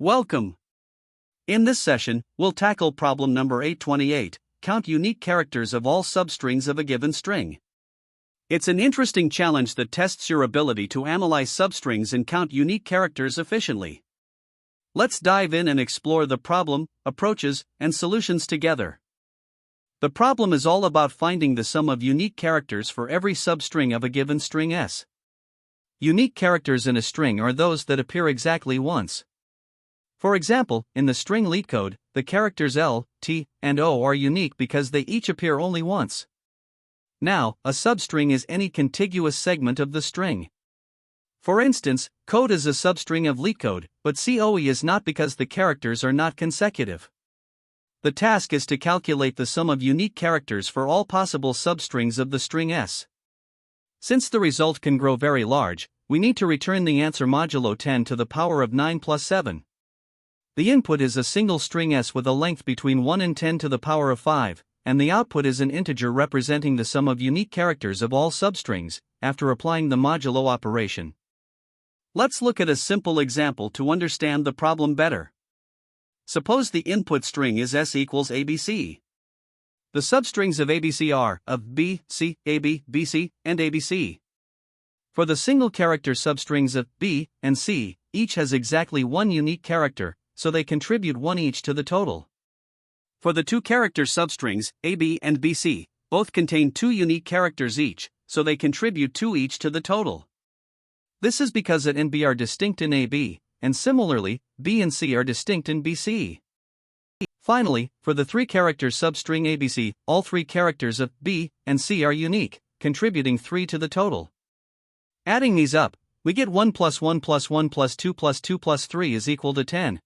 Welcome! In this session, we'll tackle problem number 828, count unique characters of all substrings of a given string. It's an interesting challenge that tests your ability to analyze substrings and count unique characters efficiently. Let's dive in and explore the problem, approaches, and solutions together. The problem is all about finding the sum of unique characters for every substring of a given string S. Unique characters in a string are those that appear exactly once. For example, in the string LeetCode, the characters L, T, and O are unique because they each appear only once. Now, a substring is any contiguous segment of the string. For instance, code is a substring of LeetCode, but COE is not because the characters are not consecutive. The task is to calculate the sum of unique characters for all possible substrings of the string S. Since the result can grow very large, we need to return the answer modulo 10 to the power of 9 plus 7. The input is a single string S with a length between 1 and 10 to the power of 5, and the output is an integer representing the sum of unique characters of all substrings, after applying the modulo operation. Let's look at a simple example to understand the problem better. Suppose the input string is S equals ABC. The substrings of ABC are of B, C, AB, BC, and ABC. For the single character substrings of B and C, each has exactly one unique character, so they contribute one each to the total. For the two character substrings, AB and BC, both contain two unique characters each, so they contribute two each to the total. This is because A and B are distinct in AB, and similarly, B and C are distinct in BC. Finally, for the three character substring ABC, all three characters of B and C are unique, contributing 3 to the total. Adding these up, we get 1 plus 1 plus 1 plus 2 plus 2 plus 3 is equal to 10.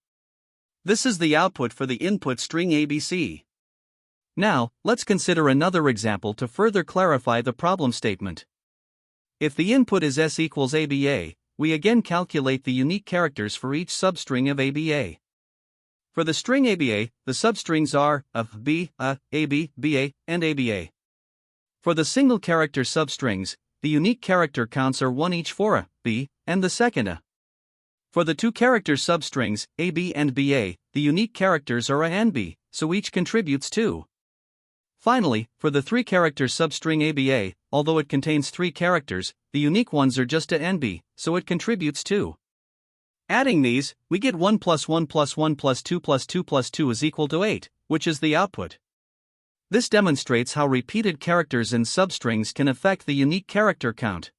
This is the output for the input string ABC. Now, let's consider another example to further clarify the problem statement. If the input is S equals ABA, we again calculate the unique characters for each substring of ABA. For the string ABA, the substrings are of B, A, AB, BA, and ABA. For the single character substrings, the unique character counts are one each for A, B, and the second A. For the two character substrings, AB and BA, the unique characters are A and B, so each contributes 2. Finally, for the three character substring ABA, although it contains 3 characters, the unique ones are just A and B, so it contributes 2. Adding these, we get 1 plus 1 plus 1 plus 2 plus 2 plus 2 is equal to 8, which is the output. This demonstrates how repeated characters in substrings can affect the unique character count.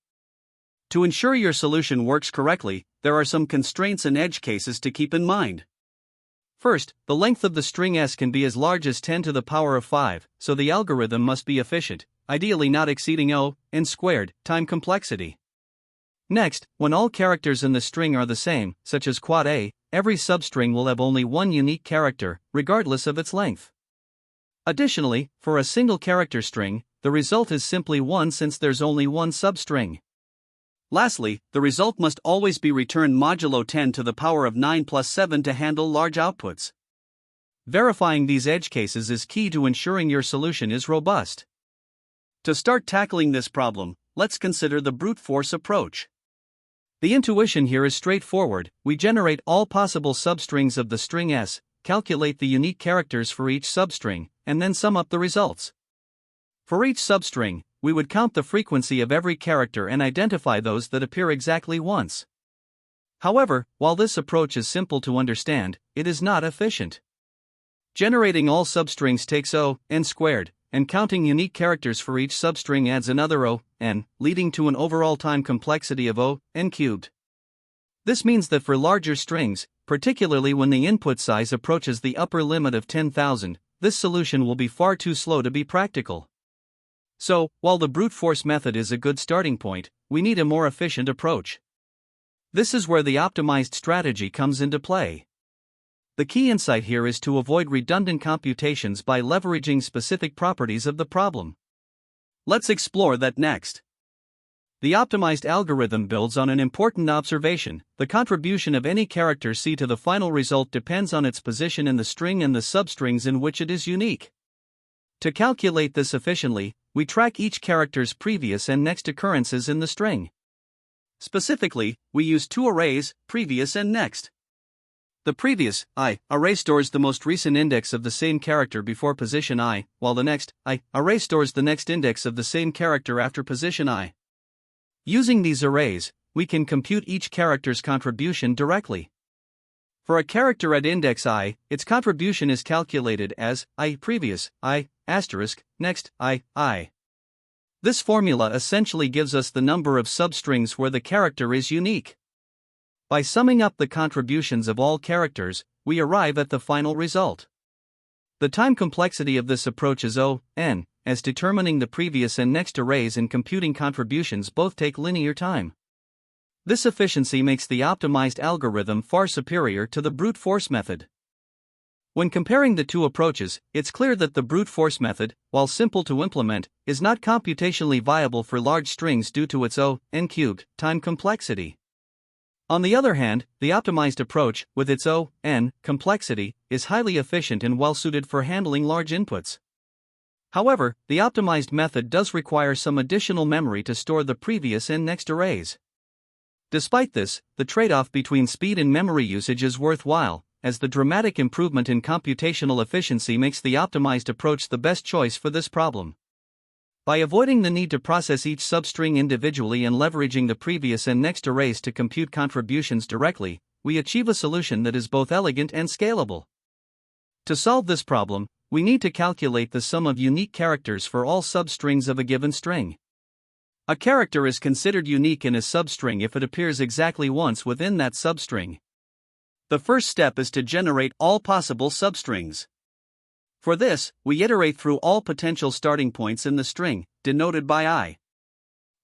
To ensure your solution works correctly, there are some constraints and edge cases to keep in mind. First, the length of the string S can be as large as 10 to the power of 5, so the algorithm must be efficient, ideally not exceeding n squared time complexity. Next, when all characters in the string are the same, such as quad A, every substring will have only one unique character, regardless of its length. Additionally, for a single character string, the result is simply 1 since there's only one substring. Lastly, the result must always be returned modulo 10 to the power of 9 plus 7 to handle large outputs. Verifying these edge cases is key to ensuring your solution is robust. To start tackling this problem, let's consider the brute force approach. The intuition here is straightforward. We generate all possible substrings of the string S, calculate the unique characters for each substring, and then sum up the results. For each substring, we would count the frequency of every character and identify those that appear exactly once. However, while this approach is simple to understand, it is not efficient. Generating all substrings takes n squared, and counting unique characters for each substring adds another n, leading to an overall time complexity of n cubed. This means that for larger strings, particularly when the input size approaches the upper limit of 10,000, this solution will be far too slow to be practical. So, while the brute force method is a good starting point, we need a more efficient approach. This is where the optimized strategy comes into play. The key insight here is to avoid redundant computations by leveraging specific properties of the problem. Let's explore that next. The optimized algorithm builds on an important observation: the contribution of any character C to the final result depends on its position in the string and the substrings in which it is unique. To calculate this efficiently, we track each character's previous and next occurrences in the string. Specifically, we use two arrays, previous and next. The previous I array stores the most recent index of the same character before position I, while the next I array stores the next index of the same character after position I. Using these arrays, we can compute each character's contribution directly. For a character at index I, its contribution is calculated as I previous I asterisk next I. This formula essentially gives us the number of substrings where the character is unique. By summing up the contributions of all characters, we arrive at the final result. The time complexity of this approach is O(n), as determining the previous and next arrays and computing contributions both take linear time. This efficiency makes the optimized algorithm far superior to the brute force method. When comparing the two approaches, it's clear that the brute force method, while simple to implement, is not computationally viable for large strings due to its O(n)³ time complexity. On the other hand, the optimized approach, with its O(n) complexity, is highly efficient and well suited for handling large inputs. However, the optimized method does require some additional memory to store the previous and next arrays. Despite this, the trade-off between speed and memory usage is worthwhile, as the dramatic improvement in computational efficiency makes the optimized approach the best choice for this problem. By avoiding the need to process each substring individually and leveraging the previous and next arrays to compute contributions directly, we achieve a solution that is both elegant and scalable. To solve this problem, we need to calculate the sum of unique characters for all substrings of a given string. A character is considered unique in a substring if it appears exactly once within that substring. The first step is to generate all possible substrings. For this, we iterate through all potential starting points in the string, denoted by I.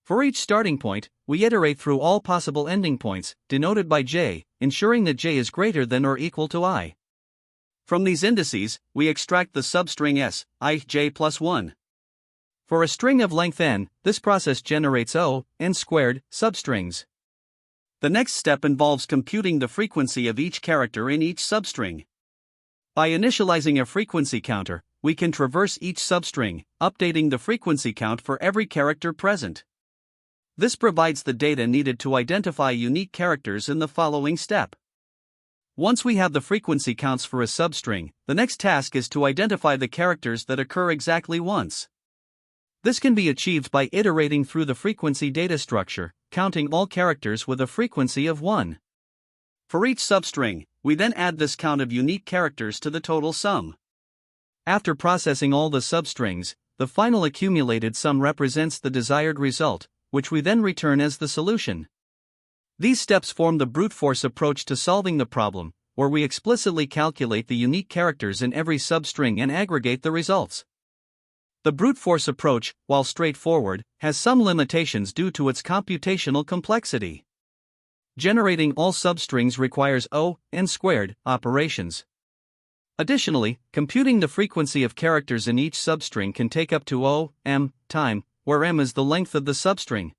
For each starting point, we iterate through all possible ending points, denoted by j, ensuring that j is greater than or equal to I. From these indices, we extract the substring s, I, j plus 1. For a string of length n, this process generates O(n)² substrings. The next step involves computing the frequency of each character in each substring. By initializing a frequency counter, we can traverse each substring, updating the frequency count for every character present. This provides the data needed to identify unique characters in the following step. Once we have the frequency counts for a substring, the next task is to identify the characters that occur exactly once. This can be achieved by iterating through the frequency data structure, counting all characters with a frequency of 1. For each substring, we then add this count of unique characters to the total sum. After processing all the substrings, the final accumulated sum represents the desired result, which we then return as the solution. These steps form the brute force approach to solving the problem, where we explicitly calculate the unique characters in every substring and aggregate the results. The brute force approach, while straightforward, has some limitations due to its computational complexity. Generating all substrings requires O(n)² operations. Additionally, computing the frequency of characters in each substring can take up to O(m) time, where m is the length of the substring.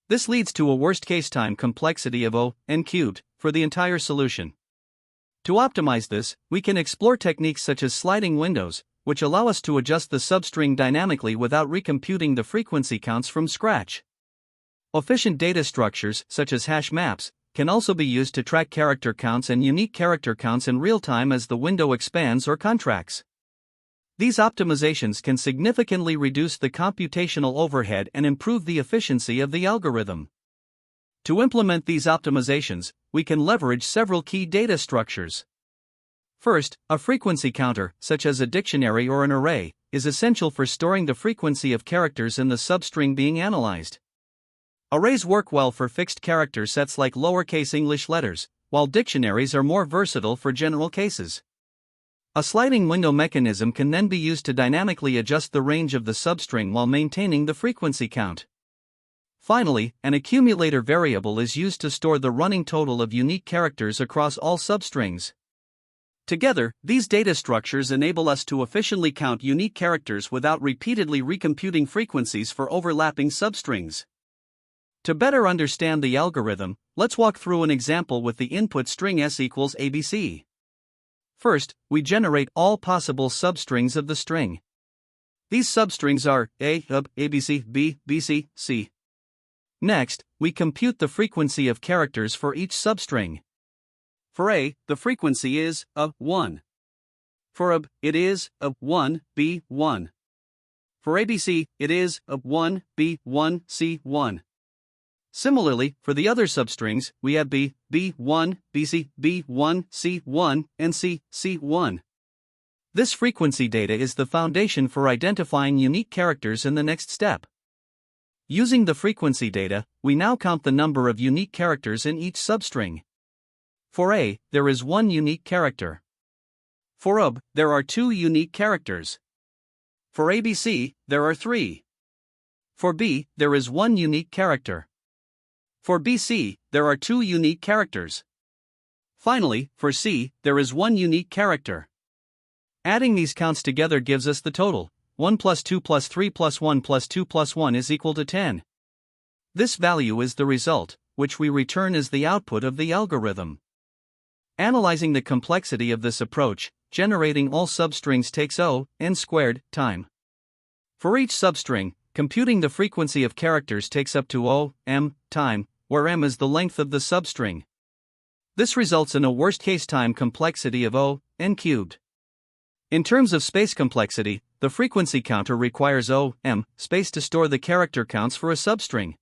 This leads to a worst-case time complexity of O(n)³ for the entire solution. To optimize this, we can explore techniques such as sliding windows, which allow us to adjust the substring dynamically without recomputing the frequency counts from scratch. Efficient data structures, such as hash maps, can also be used to track character counts and unique character counts in real time as the window expands or contracts. These optimizations can significantly reduce the computational overhead and improve the efficiency of the algorithm. To implement these optimizations, we can leverage several key data structures. First, a frequency counter, such as a dictionary or an array, is essential for storing the frequency of characters in the substring being analyzed. Arrays work well for fixed character sets like lowercase English letters, while dictionaries are more versatile for general cases. A sliding window mechanism can then be used to dynamically adjust the range of the substring while maintaining the frequency count. Finally, an accumulator variable is used to store the running total of unique characters across all substrings. Together, these data structures enable us to efficiently count unique characters without repeatedly recomputing frequencies for overlapping substrings. To better understand the algorithm, let's walk through an example with the input string s equals abc. First, we generate all possible substrings of the string. These substrings are a, abc, b, bc, c. Next, we compute the frequency of characters for each substring. For A, the frequency is 1. For AB, it is 1, B, 1. For ABC, it is 1, B, 1, C, 1. Similarly, for the other substrings, we have B, B1, BC, B1, C1, and C, C1. This frequency data is the foundation for identifying unique characters in the next step. Using the frequency data, we now count the number of unique characters in each substring. For A, there is one unique character. For AB, there are two unique characters. For ABC, there are three. For B, there is one unique character. For BC, there are two unique characters. Finally, for C, there is one unique character. Adding these counts together gives us the total. 1 plus 2 plus 3 plus 1 plus 2 plus 1 is equal to 10. This value is the result, which we return as the output of the algorithm. Analyzing the complexity of this approach, generating all substrings takes n squared time. For each substring, computing the frequency of characters takes up to m time, where m is the length of the substring. This results in a worst-case time complexity of n cubed. In terms of space complexity, the frequency counter requires m space to store the character counts for a substring.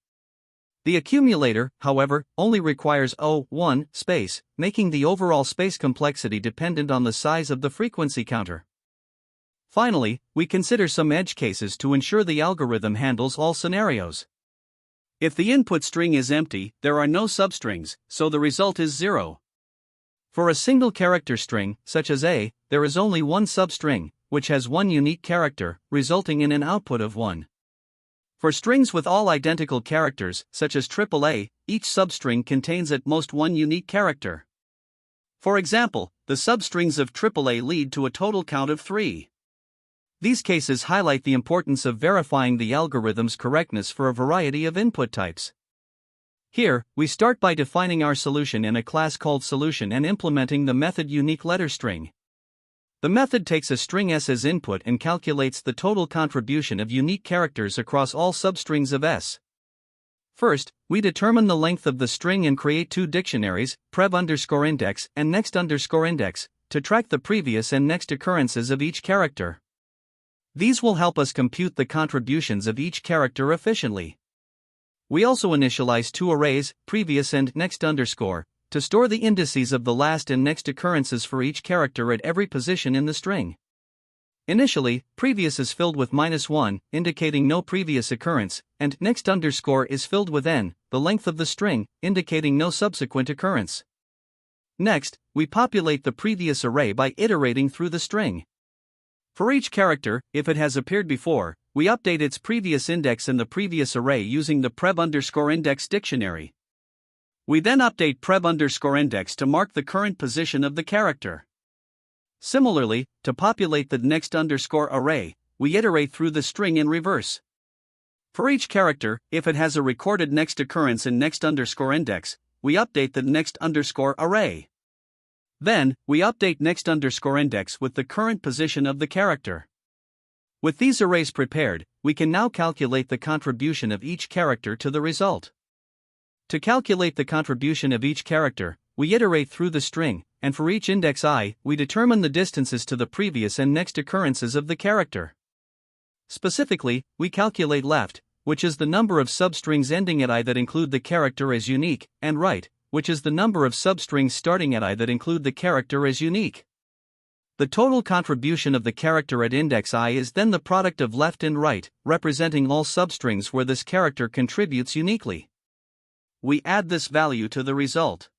The accumulator, however, only requires 1 space, making the overall space complexity dependent on the size of the frequency counter. Finally, we consider some edge cases to ensure the algorithm handles all scenarios. If the input string is empty, there are no substrings, so the result is 0. For a single character string, such as A, there is only one substring, which has one unique character, resulting in an output of 1. For strings with all identical characters, such as AAA, each substring contains at most one unique character. For example, the substrings of AAA lead to a total count of 3. These cases highlight the importance of verifying the algorithm's correctness for a variety of input types. Here, we start by defining our solution in a class called solution and implementing the method uniqueLetterString. The method takes a string S as input and calculates the total contribution of unique characters across all substrings of S. First, we determine the length of the string and create two dictionaries, prev_index and next_index, to track the previous and next occurrences of each character. These will help us compute the contributions of each character efficiently. We also initialize two arrays, previous and next_, to store the indices of the last and next occurrences for each character at every position in the string. Initially, previous is filled with -1, indicating no previous occurrence, and next_ is filled with n, the length of the string, indicating no subsequent occurrence. Next, we populate the previous array by iterating through the string. For each character, if it has appeared before, we update its previous index in the previous array using the prev_index dictionary. We then update prev_index to mark the current position of the character. Similarly, to populate the next_ array, we iterate through the string in reverse. For each character, if it has a recorded next occurrence in next_index, we update the next_ array. Then, we update next_index with the current position of the character. With these arrays prepared, we can now calculate the contribution of each character to the result. To calculate the contribution of each character, we iterate through the string, and for each index I, we determine the distances to the previous and next occurrences of the character. Specifically, we calculate left, which is the number of substrings ending at I that include the character as unique, and right, which is the number of substrings starting at I that include the character as unique. The total contribution of the character at index I is then the product of left and right, representing all substrings where this character contributes uniquely. We add this value to the result.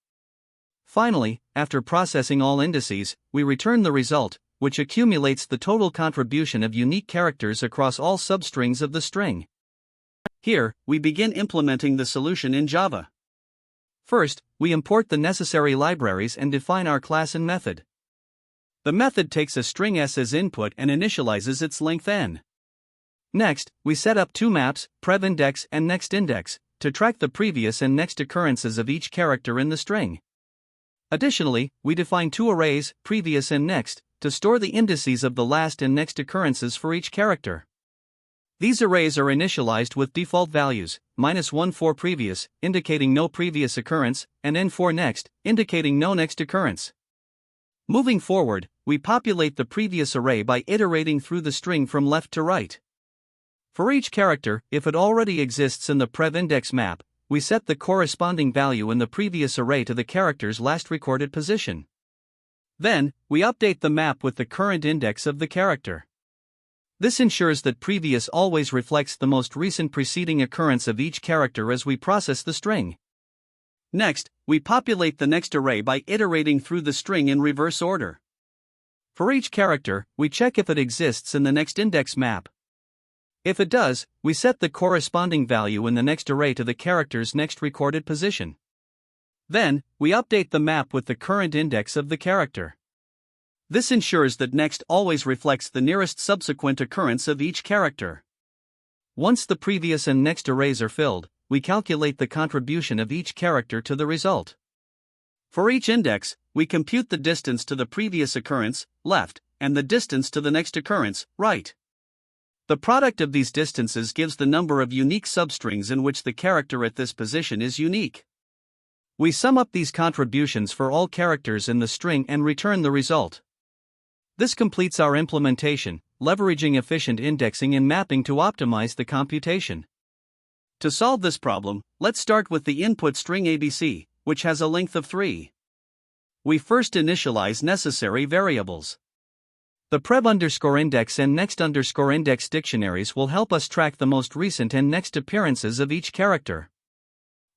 Finally, after processing all indices, we return the result, which accumulates the total contribution of unique characters across all substrings of the string. Here, we begin implementing the solution in Java. First, we import the necessary libraries and define our class and method. The method takes a string S as input and initializes its length n. Next, we set up two maps, prev_index and next_index, to track the previous and next occurrences of each character in the string. Additionally, we define two arrays, previous and next, to store the indices of the last and next occurrences for each character. These arrays are initialized with default values, -1 for previous, indicating no previous occurrence, and n for next, indicating no next occurrence. Moving forward, we populate the previous array by iterating through the string from left to right. For each character, if it already exists in the prev index map, we set the corresponding value in the previous array to the character's last recorded position. Then, we update the map with the current index of the character. This ensures that previous always reflects the most recent preceding occurrence of each character as we process the string. Next, we populate the next array by iterating through the string in reverse order. For each character, we check if it exists in the next index map. If it does, we set the corresponding value in the next array to the character's next recorded position. Then, we update the map with the current index of the character. This ensures that next always reflects the nearest subsequent occurrence of each character. Once the previous and next arrays are filled, we calculate the contribution of each character to the result. For each index, we compute the distance to the previous occurrence, left, and the distance to the next occurrence, right. The product of these distances gives the number of unique substrings in which the character at this position is unique. We sum up these contributions for all characters in the string and return the result. This completes our implementation, leveraging efficient indexing and mapping to optimize the computation. To solve this problem, let's start with the input string ABC, which has a length of 3. We first initialize necessary variables. The prev_index and next_index dictionaries will help us track the most recent and next appearances of each character.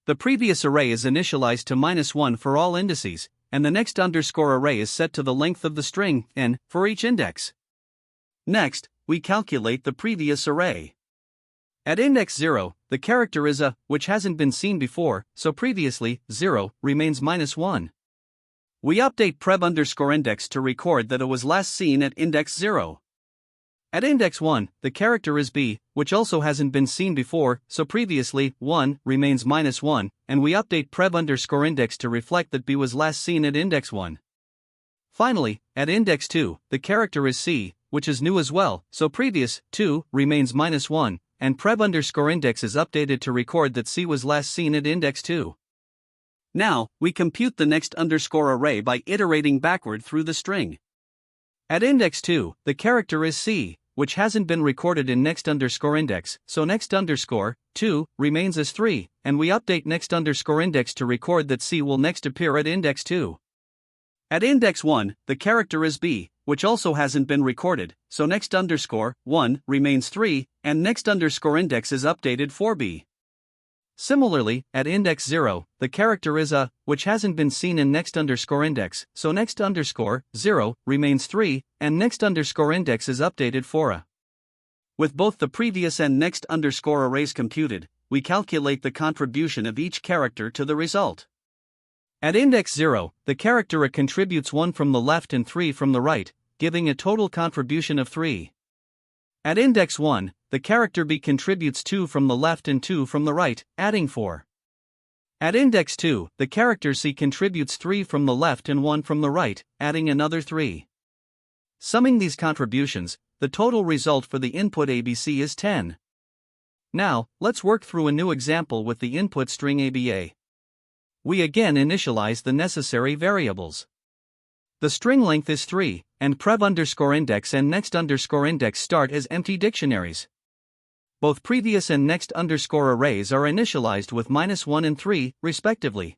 The previous array is initialized to -1 for all indices, and the next underscore array is set to the length of the string, n, for each index. Next, we calculate the previous array. At index 0, the character is a, which hasn't been seen before, so previously, 0, remains -1. We update prev_index to record that it was last seen at index 0. At index 1, the character is b, which also hasn't been seen before, so previously, 1, remains -1, and we update prev_index to reflect that b was last seen at index 1. Finally, at index 2, the character is c, which is new as well, so previous, 2, remains -1, and prev_index is updated to record that c was last seen at index 2. Now, we compute the next underscore array by iterating backward through the string. At index 2, the character is c, which hasn't been recorded in next_index, so next_2 remains as 3, and we update next_index to record that c will next appear at index 2. At index 1, the character is b, which also hasn't been recorded, so next_1 remains 3, and next_index is updated for b. Similarly, at index 0, the character is a, which hasn't been seen in next_index, so next_0 remains 3, and next_index is updated for a. With both the previous and next underscore arrays computed, we calculate the contribution of each character to the result. At index 0, the character a contributes 1 from the left and 3 from the right, giving a total contribution of 3. At index 1, the character b contributes 2 from the left and 2 from the right, adding 4. At index 2, the character c contributes 3 from the left and 1 from the right, adding another 3. Summing these contributions, the total result for the input ABC is 10. Now, let's work through a new example with the input string ABA. We again initialize the necessary variables. The string length is 3, and prev_index and next_index start as empty dictionaries. Both previous and next underscore arrays are initialized with -1 and 3, respectively.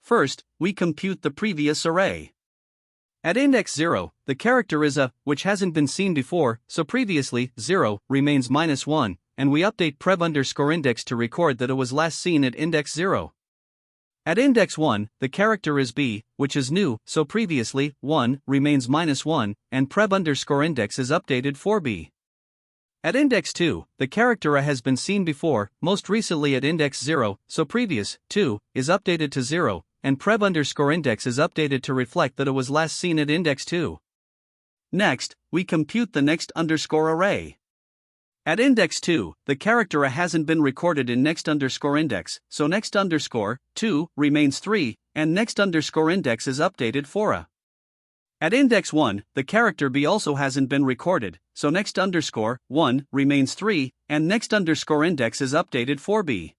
First, we compute the previous array. At index 0, the character is a, which hasn't been seen before, so previously, 0, remains -1, and we update prev_index to record that it was last seen at index 0. At index 1, the character is b, which is new, so previously, 1, remains -1, and prev_index is updated for b. At index 2, the character a has been seen before, most recently at index 0, so previous, 2, is updated to 0, and prev_index is updated to reflect that it was last seen at index 2. Next, we compute the next underscore array. At index 2, the character a hasn't been recorded in next_index, so next_2 remains 3, and next_index is updated for a. At index 1, the character b also hasn't been recorded, so next underscore 1 remains 3, and next underscore index is updated for b.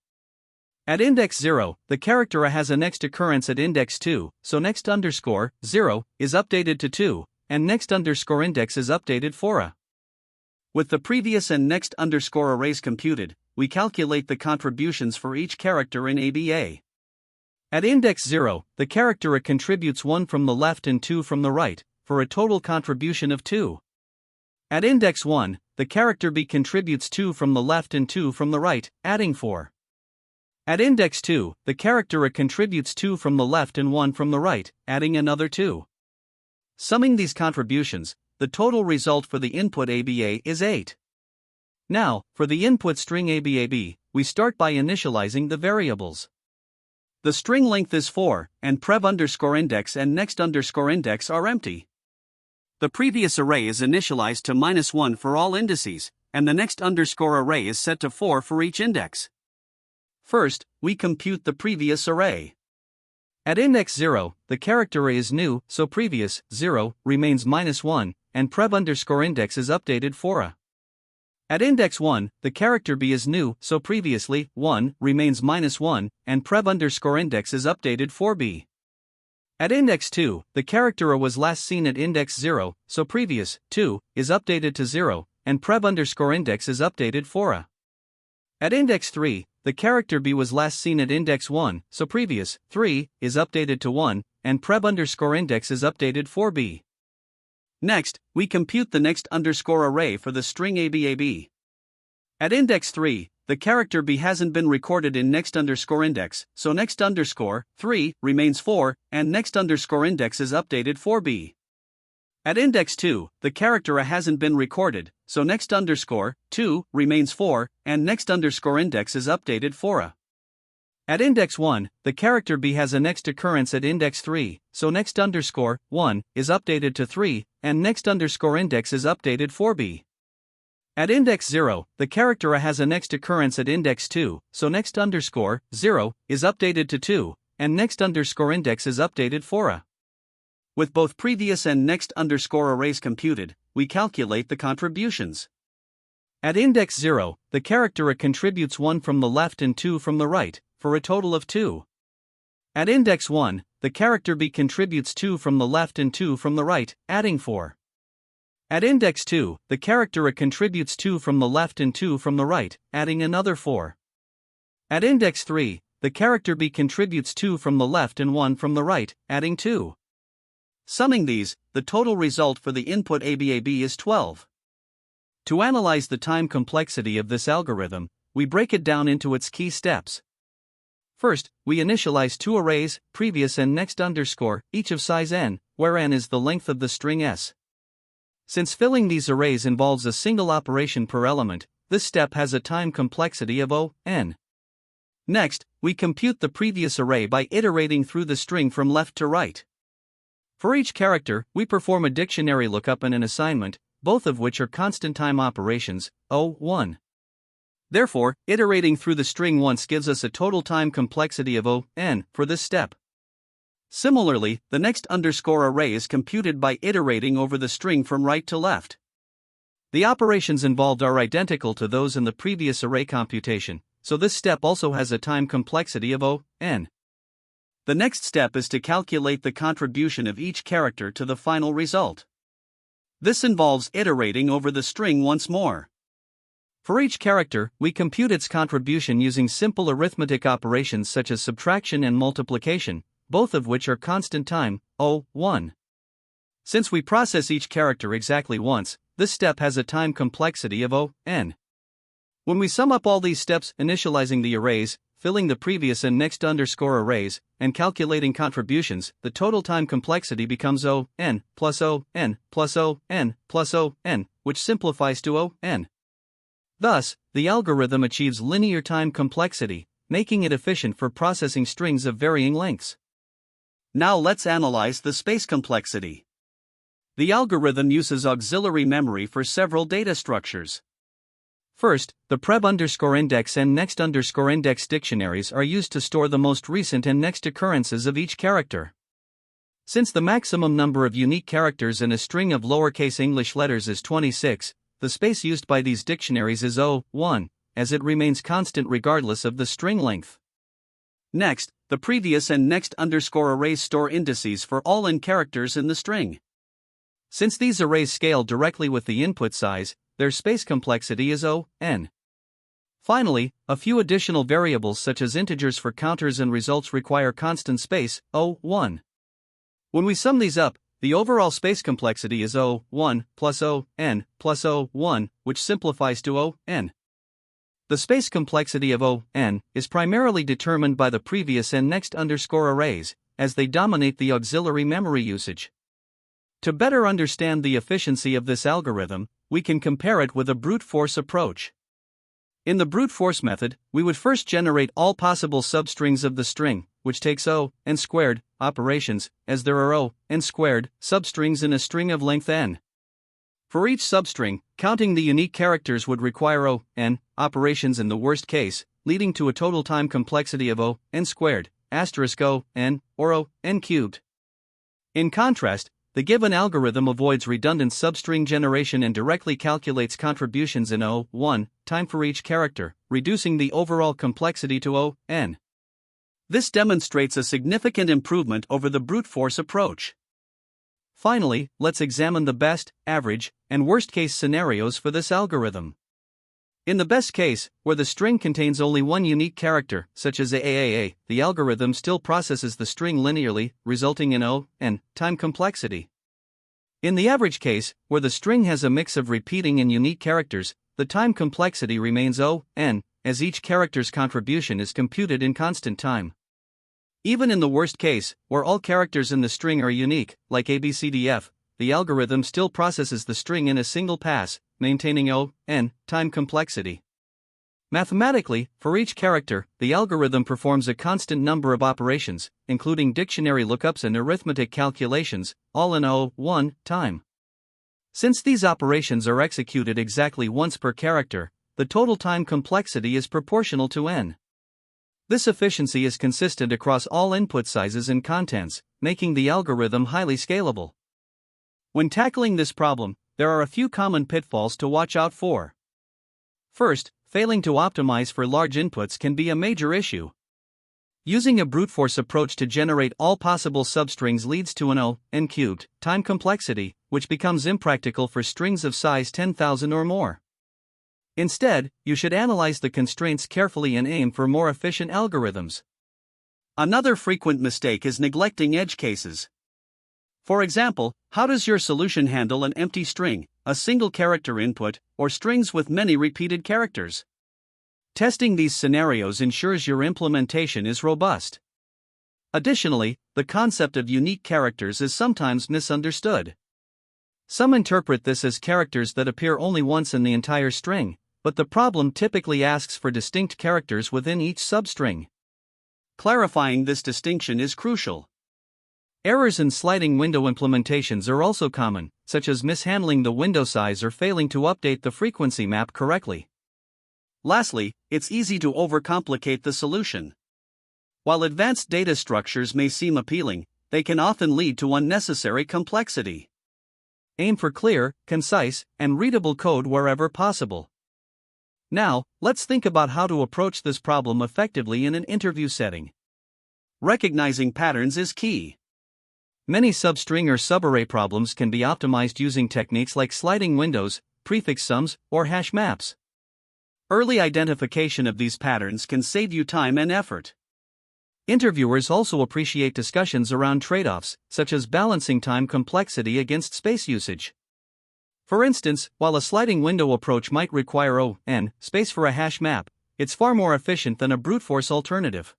At index 0, the character a has a next occurrence at index 2, so next underscore 0 is updated to 2, and next underscore index is updated for a. With the previous and next underscore arrays computed, we calculate the contributions for each character in ABA. At index 0, the character a contributes 1 from the left and 2 from the right, for a total contribution of 2. At index 1, the character b contributes 2 from the left and 2 from the right, adding 4. At index 2, the character a contributes 2 from the left and 1 from the right, adding another 2. Summing these contributions, the total result for the input ABA is 8. Now, for the input string ABAB, we start by initializing the variables. The string length is 4, and prev underscore index and next underscore index are empty. The previous array is initialized to -1 for all indices, and the next underscore array is set to 4 for each index. First, we compute the previous array. At index 0, the character a is new, so previous 0 remains -1, and prev underscore index is updated for a. At index 1, the character b is new, so previously 1 remains -1, and prev underscore index is updated for b. At index 2, the character a was last seen at index 0, so previous 2 is updated to 0, and prev underscore index is updated for a. At index 3, the character b was last seen at index 1, so previous 3 is updated to 1, and prev underscore index is updated for b. Next, we compute the next underscore array for the string ABAB. At index 3, the character b hasn't been recorded in next underscore index, so next underscore 3 remains 4, and next underscore index is updated for b. At index 2, the character a hasn't been recorded, so next underscore 2 remains 4, and next underscore index is updated for a. At index 1, the character b has a next occurrence at index 3, so next underscore 1 is updated to 3, and next underscore index is updated for b. At index 0, the character a has a next occurrence at index 2, so next underscore 0 is updated to 2, and next underscore index is updated for a. With both previous and next underscore arrays computed, we calculate the contributions. At index 0, the character a contributes 1 from the left and 2 from the right, for a total of 2. At index 1, the character b contributes 2 from the left and 2 from the right, adding 4. At index 2, the character a contributes 2 from the left and 2 from the right, adding another 4. At index 3, the character b contributes 2 from the left and 1 from the right, adding 2. Summing these, the total result for the input ABAB is 12. To analyze the time complexity of this algorithm, we break it down into its key steps. First, we initialize two arrays, previous and next underscore, each of size n, where n is the length of the string s. Since filling these arrays involves a single operation per element, this step has a time complexity of O(n). Next, we compute the previous array by iterating through the string from left to right. For each character, we perform a dictionary lookup and an assignment, both of which are constant time operations, O(1). Therefore, iterating through the string once gives us a total time complexity of O(n) for this step. Similarly, the next underscore array is computed by iterating over the string from right to left. The operations involved are identical to those in the previous array computation, so this step also has a time complexity of O(n). The next step is to calculate the contribution of each character to the final result. This involves iterating over the string once more. For each character, we compute its contribution using simple arithmetic operations such as subtraction and multiplication, both of which are constant time, O(1). Since we process each character exactly once, this step has a time complexity of O(n). When we sum up all these steps, initializing the arrays, filling the previous and next underscore arrays, and calculating contributions, the total time complexity becomes O(n) plus O(n) plus O(n) plus O(n), which simplifies to O(n). Thus, the algorithm achieves linear time complexity, making it efficient for processing strings of varying lengths. Now let's analyze the space complexity. The algorithm uses auxiliary memory for several data structures. First, the prev_index and next_index dictionaries are used to store the most recent and next occurrences of each character. Since the maximum number of unique characters in a string of lowercase English letters is 26, the space used by these dictionaries is O1, as it remains constant regardless of the string length. Next, the previous and next underscore arrays store indices for all n characters in the string. Since these arrays scale directly with the input size, their space complexity is O(n). Finally, a few additional variables such as integers for counters and results require constant space, O1. When we sum these up, the overall space complexity is O1 plus O(n) plus O1, which simplifies to O(n). The space complexity of O(n) is primarily determined by the previous and next underscore arrays, as they dominate the auxiliary memory usage. To better understand the efficiency of this algorithm, we can compare it with a brute force approach. In the brute force method, we would first generate all possible substrings of the string, which takes O(n squared) operations, as there are O(n squared) substrings in a string of length n. For each substring, counting the unique characters would require O(n) operations in the worst case, leading to a total time complexity of O(n squared) asterisk O(n) or O(n cubed. In contrast, the given algorithm avoids redundant substring generation and directly calculates contributions in O1 time for each character, reducing the overall complexity to O(n). This demonstrates a significant improvement over the brute force approach. Finally, let's examine the best, average, and worst-case scenarios for this algorithm. In the best case, where the string contains only one unique character, such as AAA, the algorithm still processes the string linearly, resulting in O(n) time complexity. In the average case, where the string has a mix of repeating and unique characters, the time complexity remains O(n), as each character's contribution is computed in constant time. Even in the worst case, where all characters in the string are unique, like ABCDF, the algorithm still processes the string in a single pass, maintaining O(n) time complexity. Mathematically, for each character, the algorithm performs a constant number of operations, including dictionary lookups and arithmetic calculations, all in O(1) time. Since these operations are executed exactly once per character, the total time complexity is proportional to n. This efficiency is consistent across all input sizes and contents, making the algorithm highly scalable. When tackling this problem, there are a few common pitfalls to watch out for. First, failing to optimize for large inputs can be a major issue. Using a brute force approach to generate all possible substrings leads to an O(n cubed) time complexity, which becomes impractical for strings of size 10,000 or more. Instead, you should analyze the constraints carefully and aim for more efficient algorithms. Another frequent mistake is neglecting edge cases. For example, how does your solution handle an empty string, a single character input, or strings with many repeated characters? Testing these scenarios ensures your implementation is robust. Additionally, the concept of unique characters is sometimes misunderstood. Some interpret this as characters that appear only once in the entire string, but the problem typically asks for distinct characters within each substring. Clarifying this distinction is crucial. Errors in sliding window implementations are also common, such as mishandling the window size or failing to update the frequency map correctly. Lastly, it's easy to overcomplicate the solution. While advanced data structures may seem appealing, they can often lead to unnecessary complexity. Aim for clear, concise, and readable code wherever possible. Now, let's think about how to approach this problem effectively in an interview setting. Recognizing patterns is key. Many substring or subarray problems can be optimized using techniques like sliding windows, prefix sums, or hash maps. Early identification of these patterns can save you time and effort. Interviewers also appreciate discussions around trade-offs, such as balancing time complexity against space usage. For instance, while a sliding window approach might require O(n) space for a hash map, it's far more efficient than a brute force alternative.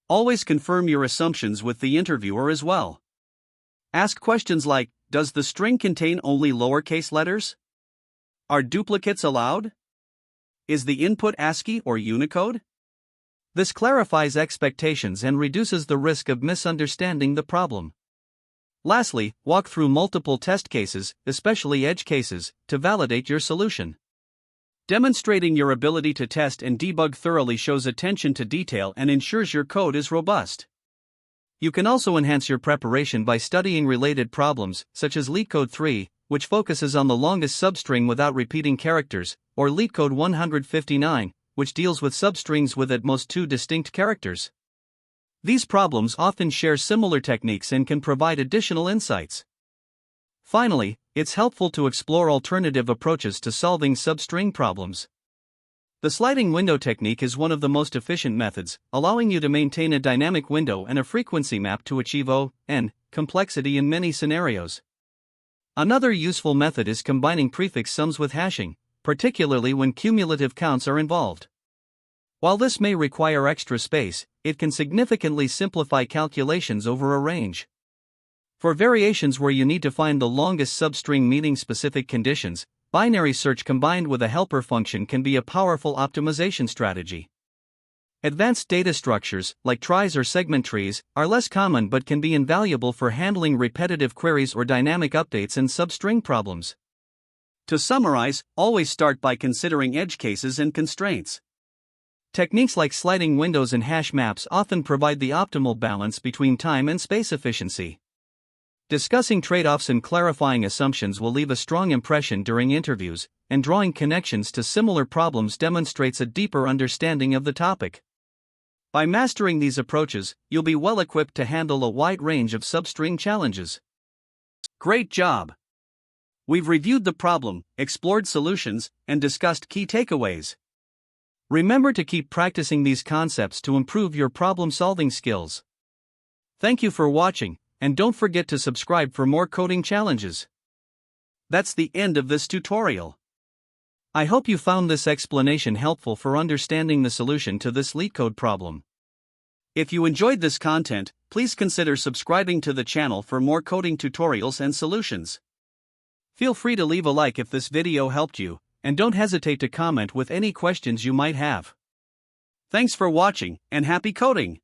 Always confirm your assumptions with the interviewer as well. Ask questions like, does the string contain only lowercase letters? Are duplicates allowed? Is the input ASCII or Unicode? This clarifies expectations and reduces the risk of misunderstanding the problem. Lastly, walk through multiple test cases, especially edge cases, to validate your solution. Demonstrating your ability to test and debug thoroughly shows attention to detail and ensures your code is robust. You can also enhance your preparation by studying related problems, such as LeetCode 3, which focuses on the longest substring without repeating characters, or LeetCode 159, which deals with substrings with at most 2 distinct characters. These problems often share similar techniques and can provide additional insights. Finally, it's helpful to explore alternative approaches to solving substring problems. The sliding window technique is one of the most efficient methods, allowing you to maintain a dynamic window and a frequency map to achieve O(n) complexity in many scenarios. Another useful method is combining prefix sums with hashing, particularly when cumulative counts are involved. While this may require extra space, it can significantly simplify calculations over a range. For variations where you need to find the longest substring meeting specific conditions, binary search combined with a helper function can be a powerful optimization strategy. Advanced data structures, like tries or segment trees, are less common but can be invaluable for handling repetitive queries or dynamic updates in substring problems. To summarize, always start by considering edge cases and constraints. Techniques like sliding windows and hash maps often provide the optimal balance between time and space efficiency. Discussing trade-offs and clarifying assumptions will leave a strong impression during interviews, and drawing connections to similar problems demonstrates a deeper understanding of the topic. By mastering these approaches, you'll be well equipped to handle a wide range of substring challenges. Great job! We've reviewed the problem, explored solutions, and discussed key takeaways. Remember to keep practicing these concepts to improve your problem-solving skills. Thank you for watching, and don't forget to subscribe for more coding challenges. That's the end of this tutorial. I hope you found this explanation helpful for understanding the solution to this LeetCode problem. If you enjoyed this content, please consider subscribing to the channel for more coding tutorials and solutions. Feel free to leave a like if this video helped you, and don't hesitate to comment with any questions you might have. Thanks for watching, and happy coding!